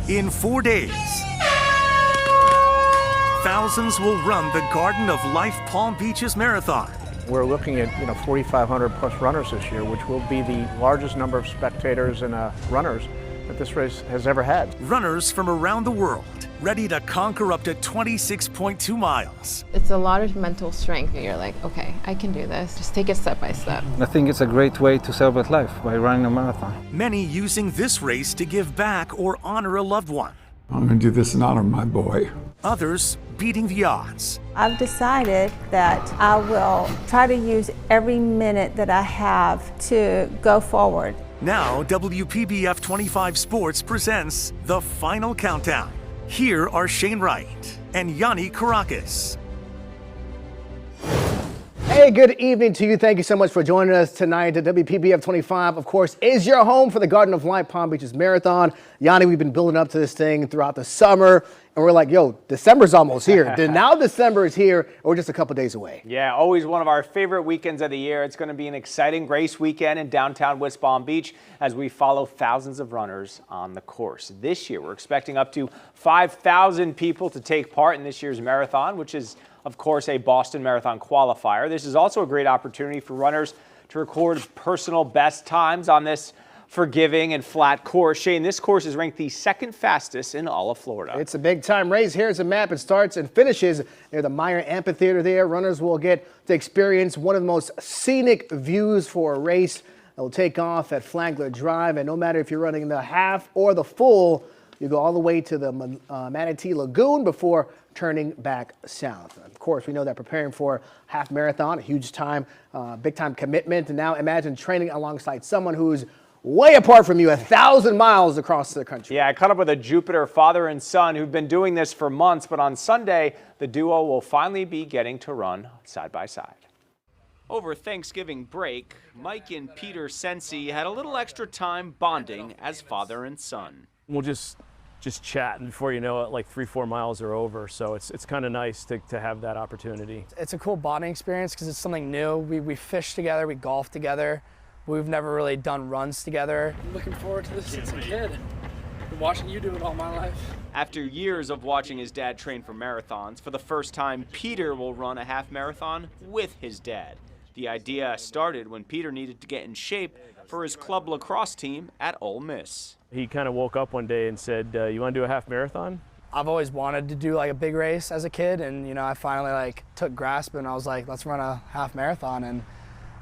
In 4 days, thousands will run the Garden of Life Palm Beaches Marathon. We're looking at 4,500 plus runners this year, which will be the largest number of spectators and runners that this race has ever had. Runners from around the world, ready to conquer up to 26.2 miles. It's a lot of mental strength. You're like, okay, I can do this. Just take it step by step. I think it's a great way to celebrate life by running a marathon. Many using this race to give back or honor a loved one. I'm going to do this in honor of my boy. Others beating the odds. I've decided that I will try to use every minute that I have to go forward. Now, WPBF 25 Sports presents The Final Countdown. Here are Shane Wright and Yanni Caracas. Hey, good evening to you. Thank you so much for joining us tonight. The WPBF 25, of course, is your home for the Garden of Life Palm Beaches Marathon. Yanni, we've been building up to this thing throughout the summer, and we're like, yo, December's almost here. Then now December is here, and we're just a couple days away. Yeah, always one of our favorite weekends of the year. It's going to be an exciting race weekend in downtown West Palm Beach as we follow thousands of runners on the course. This year, we're expecting up to 5,000 people to take part in this year's marathon, which is, of course, a Boston Marathon qualifier. This is also a great opportunity for runners to record personal best times on this forgiving and flat course. Shane, this course is ranked the second fastest in all of Florida. It's a big time race. Here's a map. It starts and finishes near the Meyer Amphitheater there. Runners will get to experience one of the most scenic views for a race. They'll take off at Flagler Drive, and no matter if you're running the half or the full, you go all the way to the Manatee Lagoon before turning back south. Of course, we know that preparing for half marathon, a huge time, big time commitment. And now imagine training alongside someone who's way apart from you, 1,000 miles across the country. Yeah, I caught up with a Jupiter father and son who've been doing this for months, but on Sunday, the duo will finally be getting to run side by side. Over Thanksgiving break, Mike and Peter Sensi had a little extra time bonding as father and son. We'll just chat, and before you know it, like 3-4 miles are over. So it's kind of nice to have that opportunity. It's a cool bonding experience because it's something new. We fish together, we golf together. We've never really done runs together. I'm looking forward to this since a kid. Been watching you do it all my life. After years of watching his dad train for marathons, for the first time, Peter will run a half marathon with his dad. The idea started when Peter needed to get in shape for his club lacrosse team at Ole Miss. He kind of woke up one day and said, you want to do a half marathon? I've always wanted to do like a big race as a kid, and I finally took grasp, and I was like, let's run a half marathon, and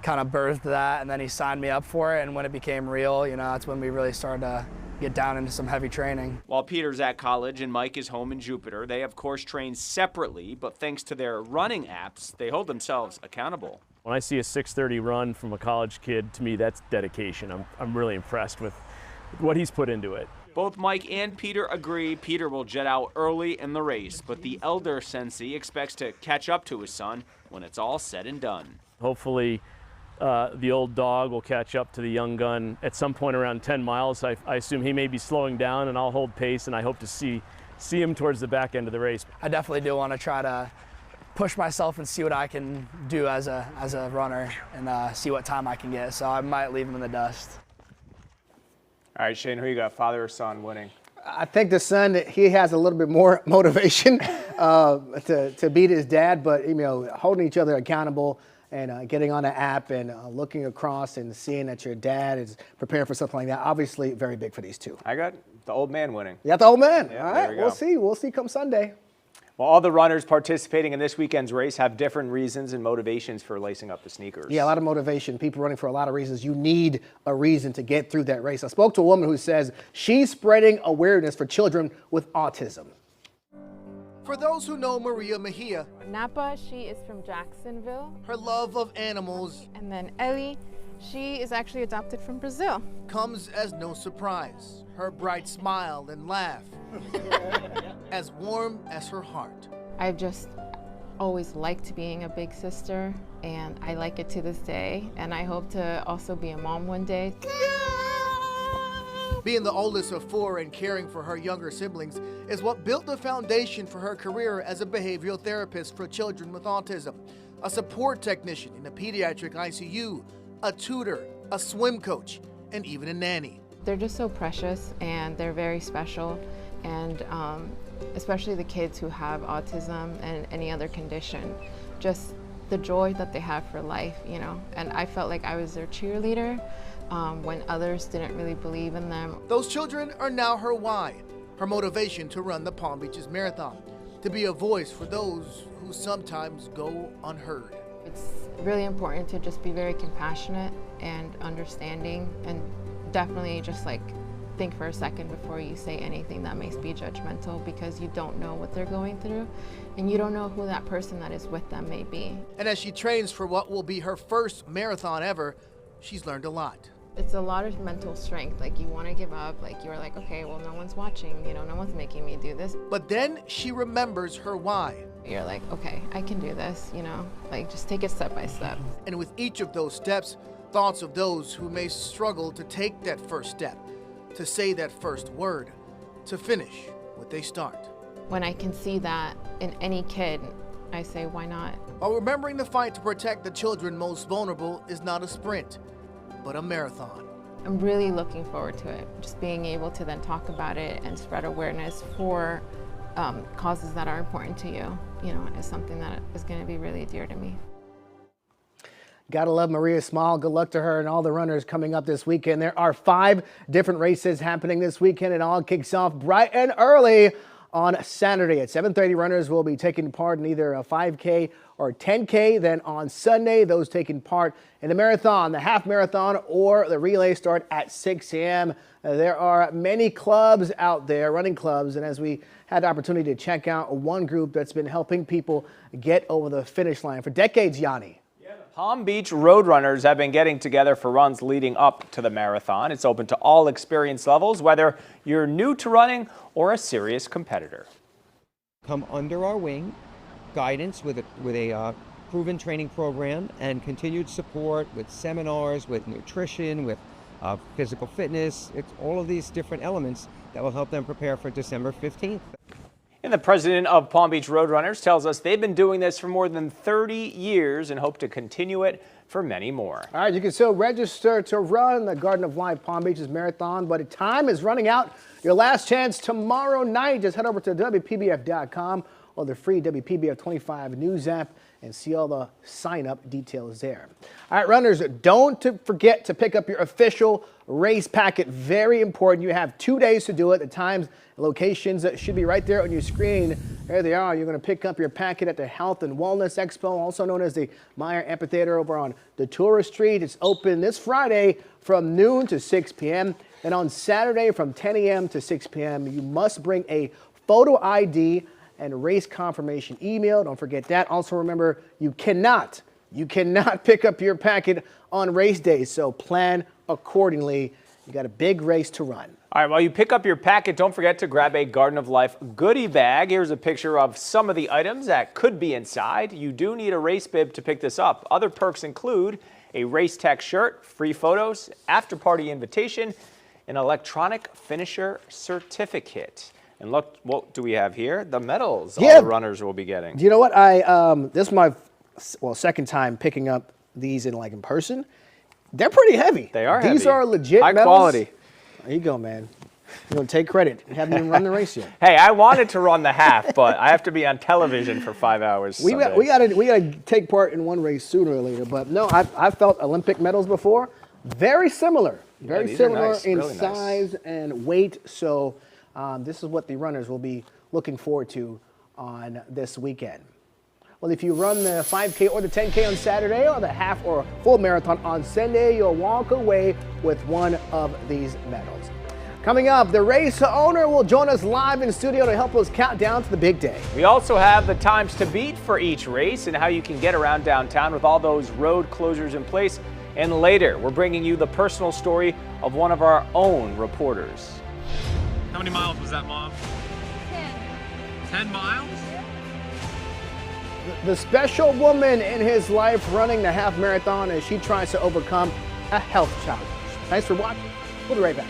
kind of birthed that. And then he signed me up for it, and when it became real, that's when we really started to get down into some heavy training. While Peter's at college and Mike is home in Jupiter, they of course train separately, but thanks to their running apps, they hold themselves accountable. When I see a 6:30 run from a college kid, to me that's dedication. I'm really impressed with what he's put into it. Both Mike and Peter agree Peter will jet out early in the race, but the elder Sensi expects to catch up to his son when it's all said and done. Hopefully the old dog will catch up to the young gun at some point around 10 miles. I assume he may be slowing down, and I'll hold pace, and I hope to see him towards the back end of the race. I definitely do want to try to push myself and see what I can do as a runner, and see what time I can get. So I might leave him in the dust. All right, Shane, who you got, father or son winning? I think the son, he has a little bit more motivation to beat his dad, but holding each other accountable and getting on an app and looking across and seeing that your dad is preparing for something like that, obviously very big for these two. I got the old man winning. You got the old man. Yeah, all right, we'll see. We'll see come Sunday. Well, all the runners participating in this weekend's race have different reasons and motivations for lacing up the sneakers. Yeah, a lot of motivation. People running for a lot of reasons. You need a reason to get through that race. I spoke to a woman who says she's spreading awareness for children with autism. For those who know Maria Mejia, Napa, she is from Jacksonville. her love of animals And then Ellie, she is actually adopted from Brazil. comes as no surprise. Her bright smile and laugh, as warm as her heart. I've just always liked being a big sister, and I like it to this day, and I hope to also be a mom one day. Being the oldest of four and caring for her younger siblings is what built the foundation for her career as a behavioral therapist for children with autism, a support technician in a pediatric ICU, a tutor, a swim coach, and even a nanny. They're just so precious and they're very special, and especially the kids who have autism and any other condition, just the joy that they have for life, you know. And I felt like I was their cheerleader when others didn't really believe in them. Those children are now her why, her motivation to run the Palm Beaches Marathon, to be a voice for those who sometimes go unheard. It's really important to just be very compassionate and understanding, and definitely just like think for a second before you say anything that may be judgmental, because you don't know what they're going through and you don't know who that person that is with them may be. And as she trains for what will be her first marathon ever, she's learned a lot. It's a lot of mental strength. Like, you want to give up, like you're like, okay, well, no one's watching, you know, no one's making me do this. But then she remembers her why. You're like, okay, I can do this, you know, like just take it step by step. And with each of those steps, thoughts of those who may struggle to take that first step, to say that first word, to finish what they start. When I can see that in any kid, I say, why not? While remembering the fight to protect the children most vulnerable is not a sprint, but a marathon. I'm really looking forward to it. Just being able to then talk about it and spread awareness for causes that are important to you, you know, is something that is going to be really dear to me. Gotta love Maria Small. Good luck to her and all the runners coming up this weekend. There are 5 different races happening this weekend. It all kicks off bright and early on Saturday at 7:30. Runners will be taking part in either a 5K or 10K. Then on Sunday, those taking part in the marathon, the half marathon, or the relay start at 6 a.m. There are many clubs out there, running clubs, and as we had the opportunity to check out one group that's been helping people get over the finish line for decades, Yanni. Palm Beach Roadrunners have been getting together for runs leading up to the marathon. It's open to all experience levels, whether you're new to running or a serious competitor. Come under our wing, guidance with a proven training program and continued support with seminars, with nutrition, with physical fitness. It's all of these different elements that will help them prepare for December 15th. And the president of Palm Beach Roadrunners tells us they've been doing this for more than 30 years and hope to continue it for many more. All right, you can still register to run the Garden of Life Palm Beaches Marathon, but time is running out. Your last chance tomorrow night. Just head over to WPBF.com or the free WPBF 25 news app and see all the sign-up details there. All right, runners, don't forget to pick up your official race packet. Very important. You have 2 days to do it. The times, locations should be right there on your screen. There they are. You're going to pick up your packet at the Health and Wellness Expo, also known as the Meyer Amphitheater over on Datura Street. It's open this Friday from noon to 6 p.m. and on Saturday from 10 a.m. to 6 p.m. You must bring a photo ID and race confirmation email. Don't forget that. Also remember, you cannot pick up your packet on race day, so plan accordingly. You got a big race to run. All right, while you pick up your packet, don't forget to grab a Garden of Life goodie bag. Here's a picture of some of the items that could be inside. You do need a race bib to pick this up. Other perks include a Race Tech shirt, free photos, after party invitation, an electronic finisher certificate. And look, what do we have here? The medals all the runners will be getting. Do you know what? This is my second time picking up these in person. They're pretty heavy. They are heavy. These are legit high medals. quality. There you go, man. You're gonna take credit. You haven't even run the race yet. Hey, I wanted to run the half, but I have to be on television for 5 hours. We gotta take part in one race sooner or later. But no, I've felt Olympic medals before. Very similar. Very similar nice, in really size and weight. So this is what the runners will be looking forward to on this weekend. Well, if you run the 5K or the 10K on Saturday or the half or full marathon on Sunday, you'll walk away with one of these medals. Coming up, the race owner will join us live in studio to help us count down to the big day. We also have the times to beat for each race and how you can get around downtown with all those road closures in place. And later, we're bringing you the personal story of one of our own reporters. How many miles was that, Mom? 10. 10 miles? The special woman in his life running the half marathon as she tries to overcome a health challenge. Thanks for watching. We'll be right back.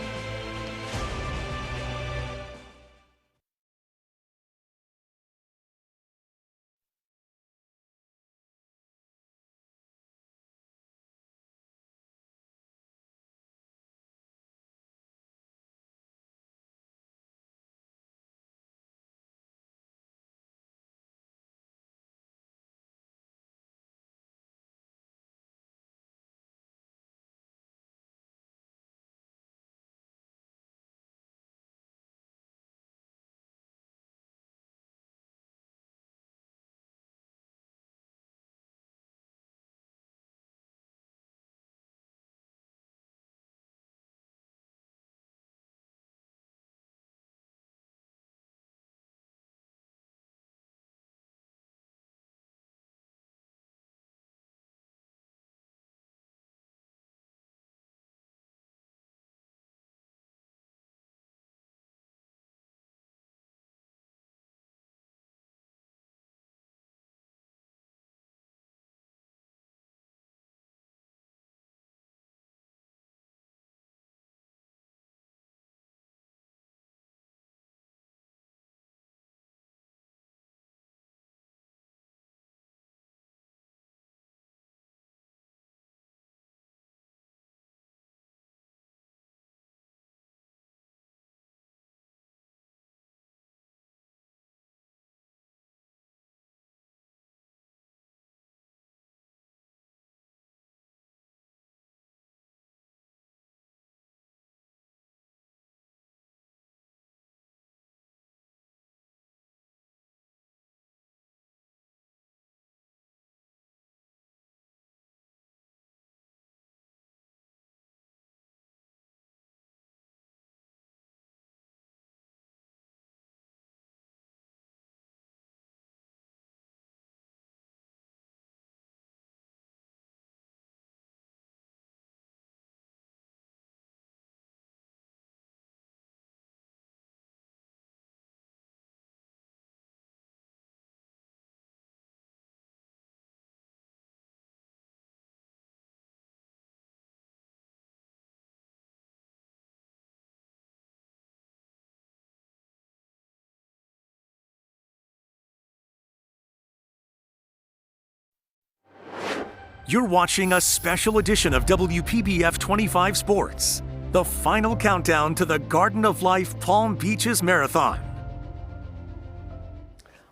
You're watching a special edition of WPBF 25 Sports, the final countdown to the Garden of Life Palm Beaches Marathon.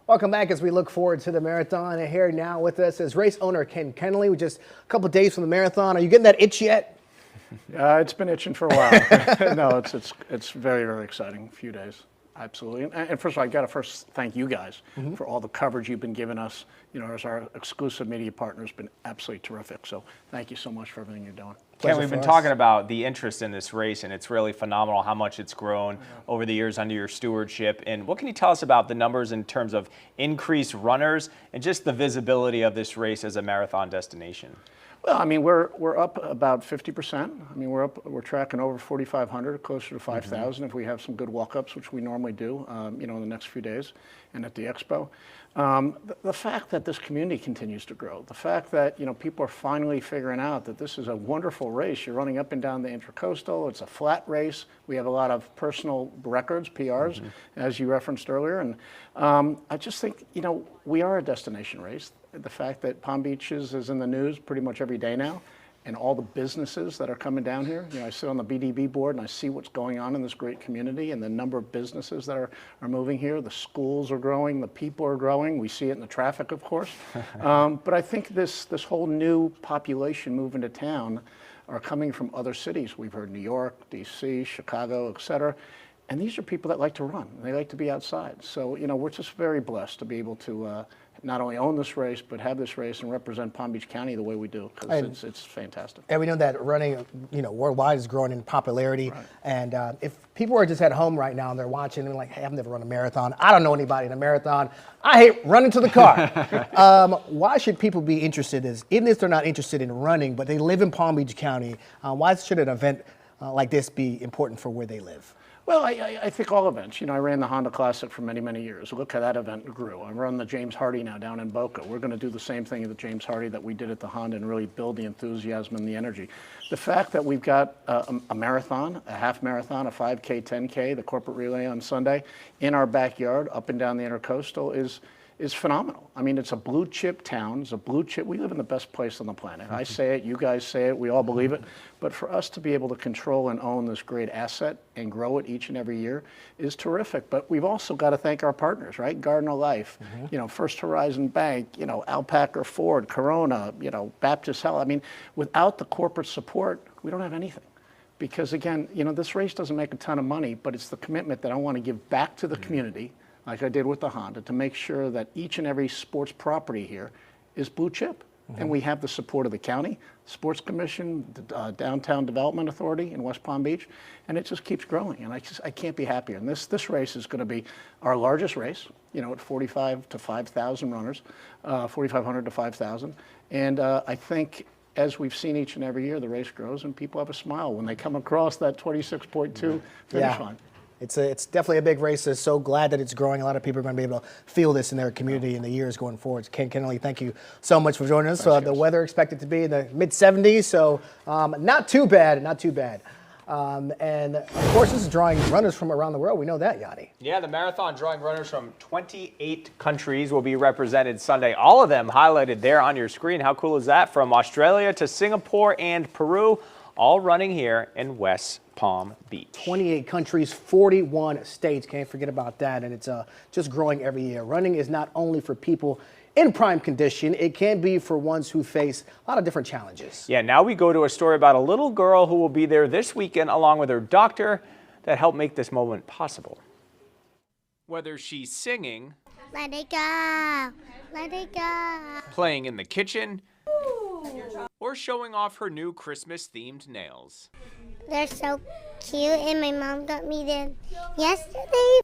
Welcome back as we look forward to the marathon. And here now with us is race owner Ken Kennerly. We're just a couple days from the marathon. Are you getting that itch yet? It's been itching for a while. No, it's very, very exciting. A few days. Absolutely. And first of all, I got to first thank you guys for all the coverage you've been giving us. You know, as our exclusive media partner, has been absolutely terrific. So thank you so much for everything you're doing. Ken, we've been talking about the interest in this race, and it's really phenomenal how much it's grown over the years under your stewardship. And what can you tell us about the numbers in terms of increased runners and just the visibility of this race as a marathon destination? Well, I mean, we're up about 50%. I mean, we're tracking over 4,500, closer to 5,000 if we have some good walk-ups, which we normally do, you know, in the next few days and at the expo. The fact that this community continues to grow, the fact that, you know, people are finally figuring out that this is a wonderful race. You're running up and down the Intracoastal. It's a flat race. We have a lot of personal records, PRs, as you referenced earlier. And I just think, you know, we are a destination race. The fact that Palm Beaches is in the news pretty much every day now, and all the businesses that are coming down here. You know, I sit on the BDB board and I see what's going on in this great community and the number of businesses that are moving here. The schools are growing, the people are growing. We see it in the traffic, of course. But I think this whole new population moving to town are coming from other cities. We've heard New York, DC, Chicago, et cetera. And these are people that like to run. They like to be outside. So, you know, we're just very blessed to be able to not only own this race, but have this race and represent Palm Beach County the way we do, because it's fantastic. And we know that running, you know, worldwide is growing in popularity. Right. And if people are just at home right now and they're watching and like, hey, I've never run a marathon. I don't know anybody in a marathon. I hate running to the car. Why should people be interested even if they're not interested in running, but they live in Palm Beach County, why should an event like this be important for where they live? Well, I think all events. You know, I ran the Honda Classic for many, many years. Look how that event grew. I run the James Hardy now down in Boca. We're going to do the same thing at the James Hardy that we did at the Honda and really build the enthusiasm and the energy. The fact that we've got a marathon, a half marathon, a 5K, 10K, the corporate relay on Sunday in our backyard up and down the Intercoastal is phenomenal. I mean, it's a blue chip town. It's a blue chip. We live in the best place on the planet. I say it, you guys say it, we all believe it. But for us to be able to control and own this great asset and grow it each and every year is terrific. But we've also got to thank our partners, right? Garden of Life, you know, First Horizon Bank, you know, Alpaca Ford, Corona, you know, Baptist Health. I mean, without the corporate support, we don't have anything. Because again, you know, this race doesn't make a ton of money, but it's the commitment that I want to give back to the community, like I did with the Honda, to make sure that each and every sports property here is blue chip. And we have the support of the county, Sports Commission, the Downtown Development Authority in West Palm Beach, and it just keeps growing. And I can't be happier. And this race is going to be our largest race, you know, at 45 to 5,000 runners, 4,500 to 5,000. And I think as we've seen each and every year, the race grows and people have a smile when they come across that 26.2 finish line. It's definitely a big race. So glad that it's growing. A lot of people are going to be able to feel this in their community in the years going forward. Ken Kennerly, thank you so much for joining us. The weather expected to be in the mid-70s, so not too bad, not too bad. And of course, this is drawing runners from around the world. We know that, Yanni. Yeah, the marathon drawing runners from 28 countries will be represented Sunday. All of them highlighted there on your screen. How cool is that? From Australia to Singapore and Peru, all running here in West Palm Beach. 28 countries, 41 states. Can't forget about that. And it's just growing every year. Running is not only for people in prime condition, it can be for ones who face a lot of different challenges. Yeah, now we go to a story about a little girl who will be there this weekend along with her doctor that helped make this moment possible. Whether she's singing, let it go, let it go, playing in the kitchen, or showing off her new Christmas-themed nails. They're so cute, and my mom got me them yesterday.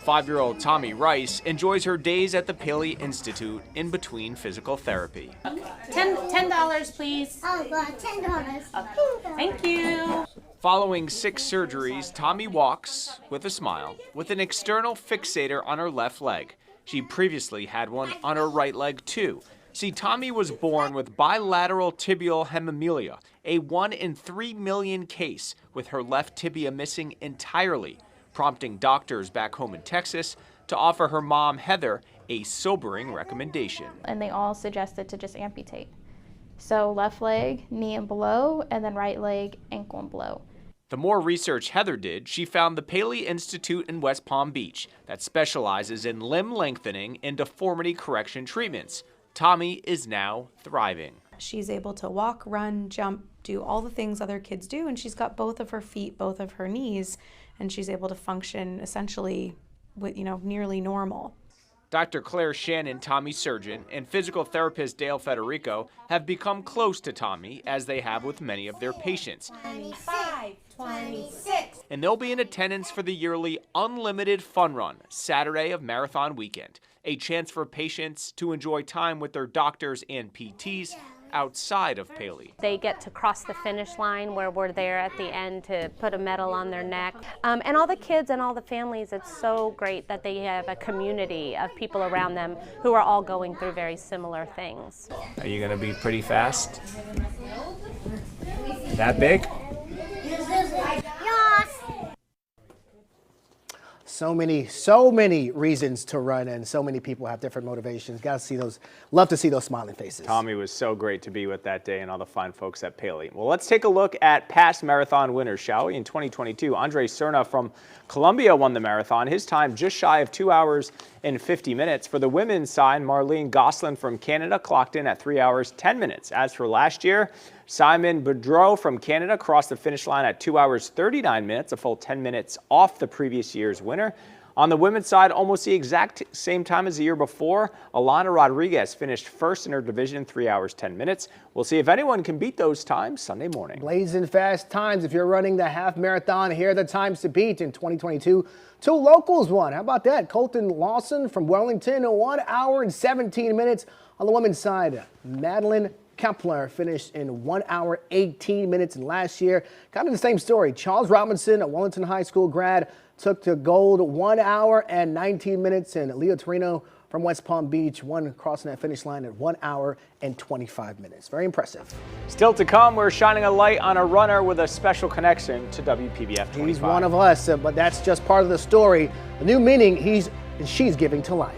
5-year-old Tommy Rice enjoys her days at the Paley Institute in between physical therapy. $10, please. Oh, God, $10. Okay. Thank you. Following 6 surgeries, Tommy walks with a smile with an external fixator on her left leg. She previously had one on her right leg, too. See, Tommy was born with bilateral tibial hemimelia, a 1 in 3 million case, with her left tibia missing entirely, prompting doctors back home in Texas to offer her mom, Heather, a sobering recommendation. And they all suggested to just amputate. So left leg, knee and below, and then right leg, ankle and below. The more research Heather did, she found the Paley Institute in West Palm Beach that specializes in limb lengthening and deformity correction treatments. Tommy is now thriving. She's able to walk, run, jump, do all the things other kids do, and she's got both of her feet, both of her knees, and she's able to function essentially with, nearly normal. Dr. Claire Shannon, Tommy's surgeon, and physical therapist Dale Federico have become close to Tommy, as they have with many of their patients. 25, 26. And they'll be in attendance for the yearly Unlimited Fun Run, Saturday of Marathon Weekend, a chance for patients to enjoy time with their doctors and PTs outside of Paley. They get to cross the finish line where we're there at the end to put a medal on their neck. And all the kids and all the families, it's so great that they have a community of people around them who are all going through very similar things. Are you going to be pretty fast? That big? So many reasons to run, and so many people have different motivations. Got to see those, love to see those smiling faces. Tommy was so great to be with that day, and all the fine folks at Paley. Well, let's take a look at past marathon winners, shall we? In 2022, Andre Cerna from Columbia won the marathon. His time just shy of 2 hours and 50 minutes. For the women's side, Marlene Gosselin from Canada clocked in at 3 hours 10 minutes. As for last year, Simon Boudreau from Canada crossed the finish line at 2 hours 39 minutes, a full 10 minutes off the previous year's winner. On the women's side, almost the exact same time as the year before, Alana Rodriguez finished first in her division, 3 hours 10 minutes. We'll see if anyone can beat those times Sunday morning. Blazing fast times. If you're running the half marathon, here are the times to beat in 2022. Two locals won. How about that? Colton Lawson from Wellington, 1 hour and 17 minutes. On the women's side, Madeline Kepler finished in 1 hour 18 minutes. And last year, kind of the same story. Charles Robinson, a Wellington High School grad, took to gold 1 hour and 19 minutes. And Leo Torino from West Palm Beach won, crossing that finish line at 1 hour and 25 minutes. Very impressive. Still to come, we're shining a light on a runner with a special connection to WPBF 25. He's one of us, but that's just part of the story. The new meaning she's giving to life.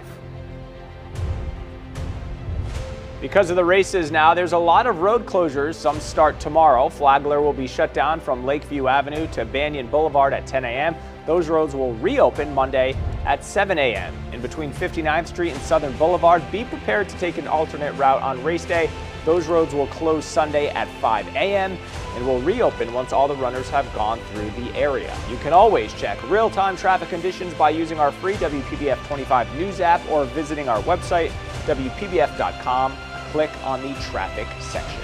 Because of the races now, there's a lot of road closures. Some start tomorrow. Flagler will be shut down from Lakeview Avenue to Banyan Boulevard at 10 a.m. Those roads will reopen Monday at 7 a.m. In between 59th Street and Southern Boulevard, be prepared to take an alternate route on race day. Those roads will close Sunday at 5 a.m. and will reopen once all the runners have gone through the area. You can always check real-time traffic conditions by using our free WPBF 25 news app or visiting our website, WPBF.com. Click on the traffic section.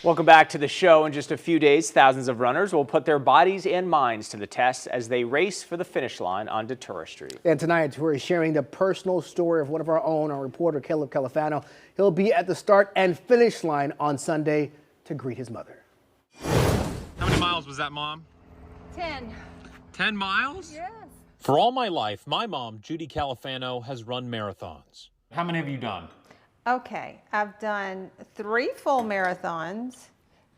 Welcome back to the show. In just a few days, thousands of runners will put their bodies and minds to the test as they race for the finish line on Datura Street. And tonight, we're sharing the personal story of one of our own, our reporter Caleb Califano. He'll be at the start and finish line on Sunday to greet his mother. How many miles was that, Mom? 10. 10 miles? Yes. For all my life, my mom, Judy Califano, has run marathons. How many have you done? Okay, I've done 3 full marathons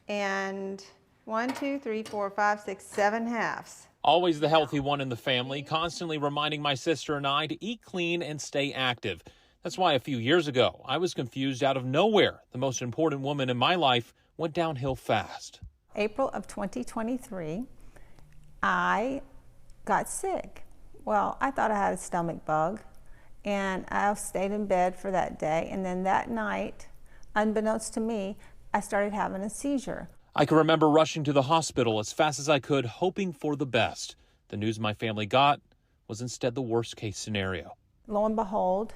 and 1, 2, 3, 4, 5, 6, 7 halves. Always the healthy one in the family, constantly reminding my sister and I to eat clean and stay active. That's why a few years ago, I was confused out of nowhere. The most important woman in my life went downhill fast. April of 2023, I got sick. Well, I thought I had a stomach bug, and I stayed in bed for that day. And then that night, unbeknownst to me, I started having a seizure. I can remember rushing to the hospital as fast as I could, hoping for the best. The news my family got was instead the worst case scenario. Lo and behold,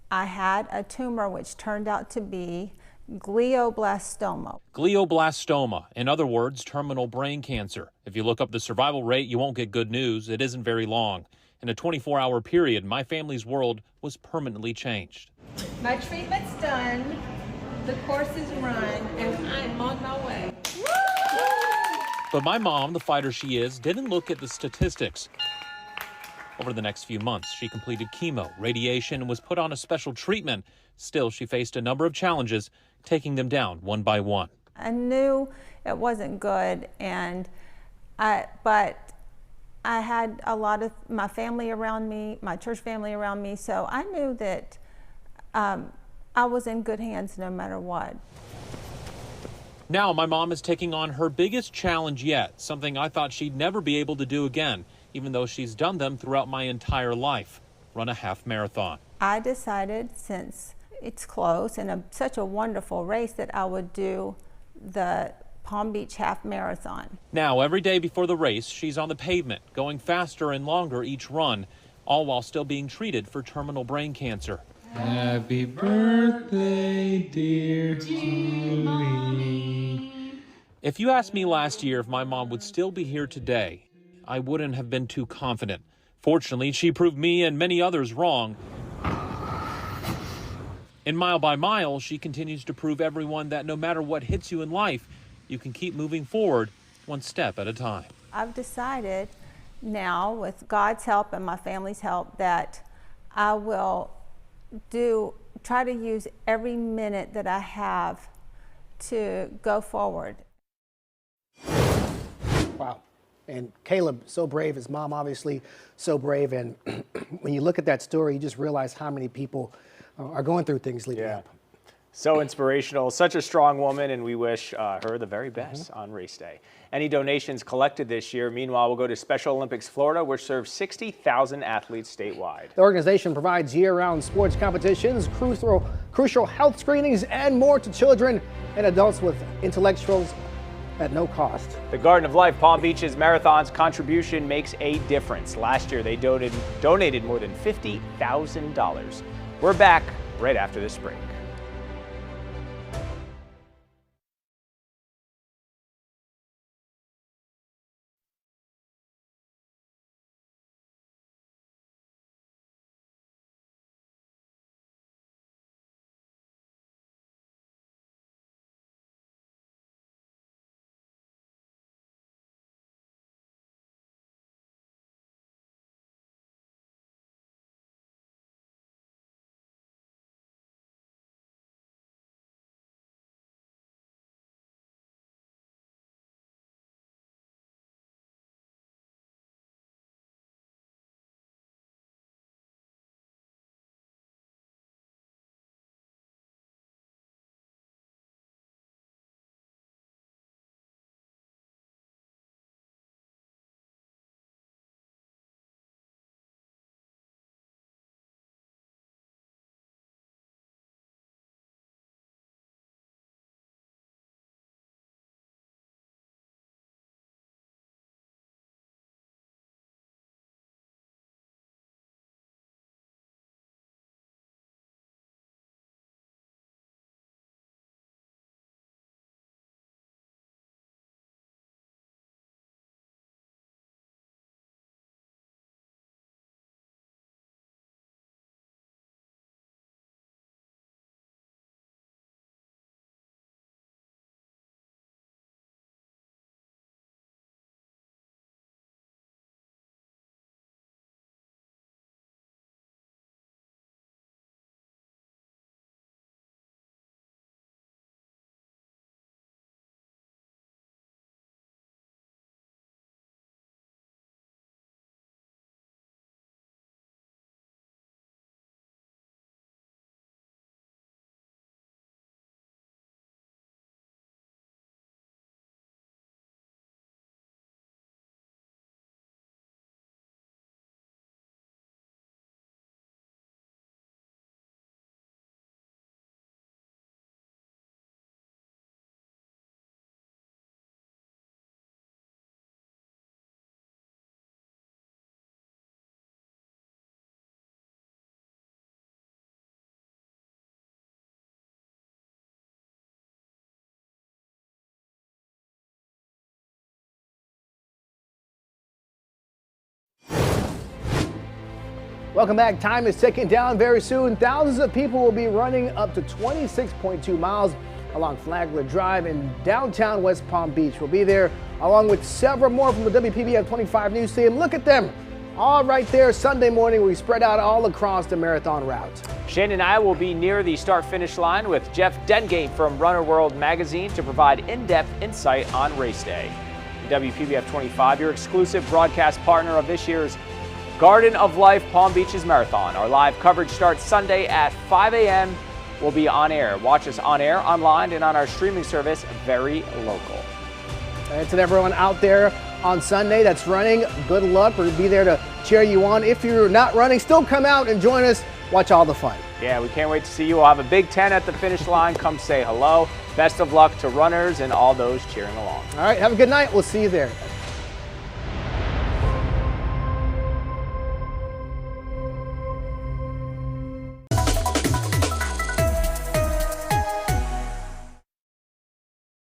I had a tumor which turned out to be glioblastoma. Glioblastoma, in other words, terminal brain cancer. If you look up the survival rate, you won't get good news. It isn't very long. In a 24-hour period, my family's world was permanently changed. My treatment's done, the course is run, and I'm on my way. But my mom, the fighter she is, didn't look at the statistics. Over the next few months, she completed chemo, radiation, and was put on a special treatment. Still, she faced a number of challenges, taking them down one by one. I knew it wasn't good, but I had a lot of my family around me, my church family around me, so I knew that I was in good hands no matter what. Now my mom is taking on her biggest challenge yet, something I thought she'd never be able to do again, even though she's done them throughout my entire life, run a half marathon. I decided, since it's close and such a wonderful race, that I would do the Palm Beach Half Marathon. Now, every day before the race, she's on the pavement, going faster and longer each run, all while still being treated for terminal brain cancer. Happy birthday, dear Julie. If you asked me last year if my mom would still be here today, I wouldn't have been too confident. Fortunately, she proved me and many others wrong. In Mile by Mile, she continues to prove everyone that no matter what hits you in life, you can keep moving forward one step at a time. I've decided now, with God's help and my family's help, that I will try to use every minute that I have to go forward. Wow. And Caleb, so brave. His mom, obviously, so brave. And when you look at that story, you just realize how many people are going through things leading up. So inspirational, such a strong woman, and we wish her the very best on race day. Any donations collected this year, meanwhile, will go to Special Olympics Florida, which serves 60,000 athletes statewide. The organization provides year-round sports competitions, crucial health screenings, and more to children and adults with intellectuals at no cost. The Garden of Life Palm Beach's marathon's contribution makes a difference. Last year, they donated more than $50,000. We're back right after this break. Welcome back. Time is ticking down very soon. Thousands of people will be running up to 26.2 miles along Flagler Drive in downtown West Palm Beach. We'll be there along with several more from the WPBF 25 News team. Look at them, all right there Sunday morning. We spread out all across the marathon route. Shane and I will be near the start-finish line with Jeff Dengate from Runner World magazine to provide in-depth insight on race day. WPBF 25, your exclusive broadcast partner of this year's Garden of Life Palm Beaches Marathon. Our live coverage starts Sunday at 5 a.m. We'll be on air. Watch us on air, online, and on our streaming service, Very Local. And to everyone out there on Sunday that's running, good luck. We'll be there to cheer you on. If you're not running, still come out and join us. Watch all the fun. Yeah, we can't wait to see you. We'll have a big tent at the finish line. Come say hello. Best of luck to runners and all those cheering along. All right, have a good night. We'll see you there.